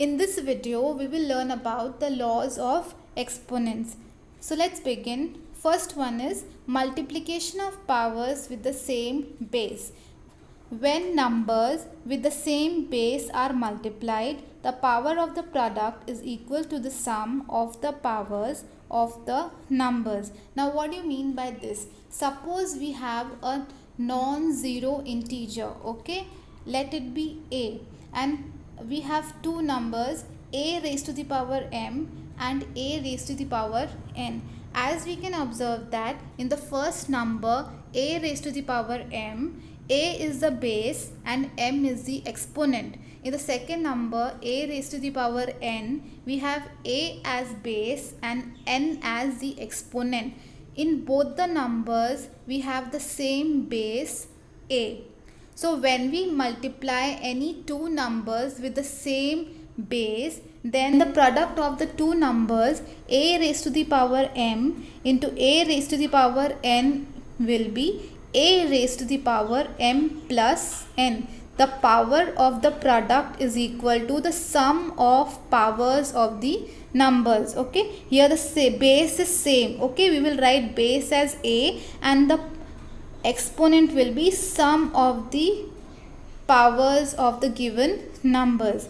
In this video, we will learn about the laws of exponents. So let's begin. First one is multiplication of powers with the same base. When numbers with the same base are multiplied, the power of the product is equal to the sum of the powers of the numbers. Now what do you mean by this? Suppose we have a non-zero integer, okay? Let it be a, and we have two numbers, a raised to the power m and a raised to the power n. As we can observe that in the first number, a raised to the power m, a is the base and m is the exponent. In the second number, a raised to the power n, we have a as base and n as the exponent. In both the numbers, we have the same base a. So when we multiply any two numbers with the same base, then the product of the two numbers a raised to the power m into a raised to the power n will be a raised to the power m plus n. The power of the product is equal to the sum of powers of the numbers. Okay, here the base is same. Okay, we will write base as a and the exponent will be sum of the powers of the given numbers.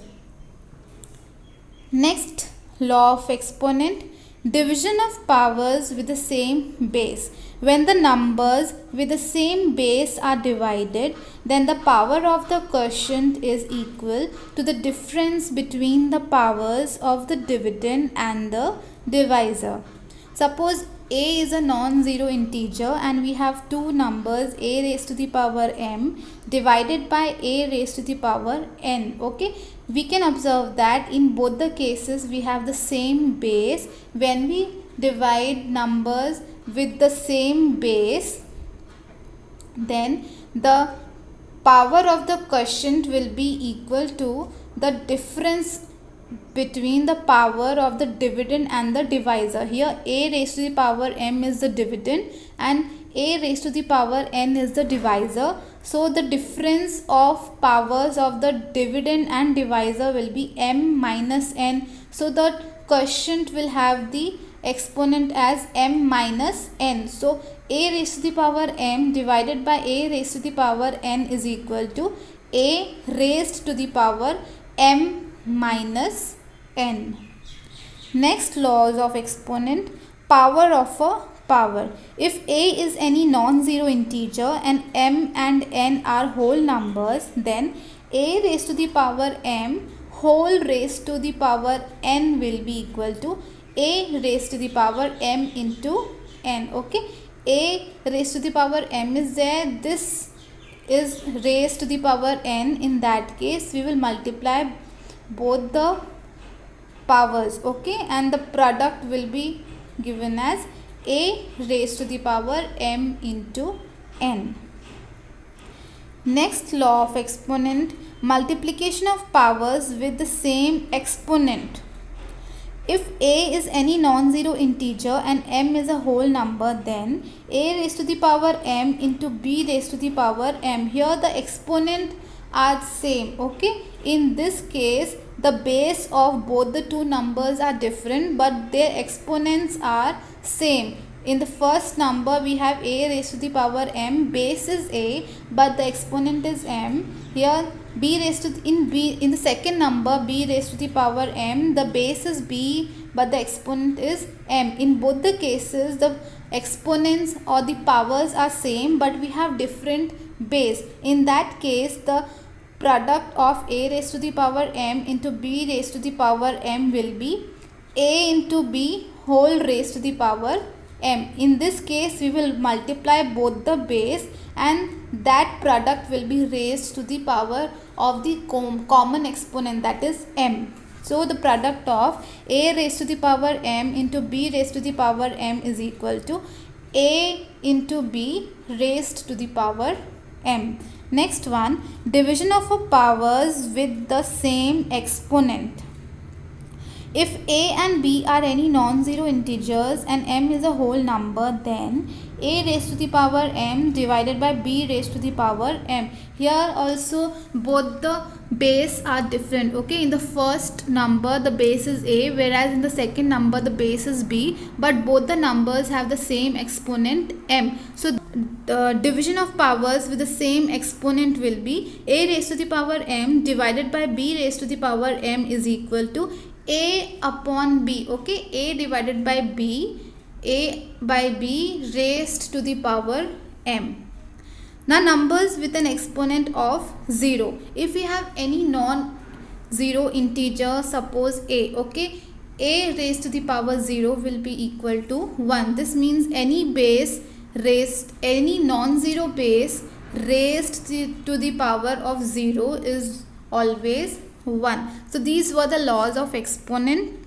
Next law of exponent, division of powers with the same base. When the numbers with the same base are divided, then the power of the quotient is equal to the difference between the powers of the dividend and the divisor. Suppose a is a non-zero integer and we have two numbers, a raised to the power m divided by a raised to the power n. Okay, we can observe that in both the cases we have the same base. When we divide numbers with the same base, then the power of the quotient will be equal to the difference between the power of the dividend and the divisor. Here a raised to the power m is the dividend and a raised to the power n is the divisor. So the difference of powers of the dividend and divisor will be m minus n. So the quotient will have the exponent as m minus n. So a raised to the power m divided by a raised to the power n is equal to a raised to the power m minus n. Next laws of exponent, power of a power. If a is any non-zero integer and m and n are whole numbers, then a raised to the power m whole raised to the power n will be equal to a raised to the power m into n. Okay, a raised to the power m is there, this is raised to the power n. In that case, we will multiply both the powers, okay, and the product will be given as a raised to the power m into n. Next law of exponent, multiplication of powers with the same exponent. If a is any non-zero integer and m is a whole number, then a raised to the power m into b raised to the power m. Here the exponent are same. Okay, in this case the base of both the two numbers are different but their exponents are same. In the first number we have a raised to the power m, base is a but the exponent is m. Here b raised to in the second number, b raised to the power m, the base is b but the exponent is m. In both the cases the exponents or the powers are same but we have different base. In that case the product of a raised to the power m into b raised to the power m will be a into b whole raised to the power m. In this case we will multiply both the base and that product will be raised to the power of the common exponent, that is m. So the product of a raised to the power m into b raised to the power m is equal to a into b raised to the power m. Next one, division of a powers with the same exponent. If a and b are any non-zero integers and m is a whole number, then a raised to the power m divided by b raised to the power m. Here also both the base are different. Okay, in the first number the base is a, whereas in the second number the base is b, but both the numbers have the same exponent m. So the division of powers with the same exponent will be a raised to the power m divided by b raised to the power m is equal to a upon b. Okay, a divided by b, a by b raised to the power m. Now numbers with an exponent of 0. If we have any non-zero integer, suppose a, okay, a raised to the power 0 will be equal to 1. This means any non-zero base raised to the power of 0 is always 1. So these were the laws of exponent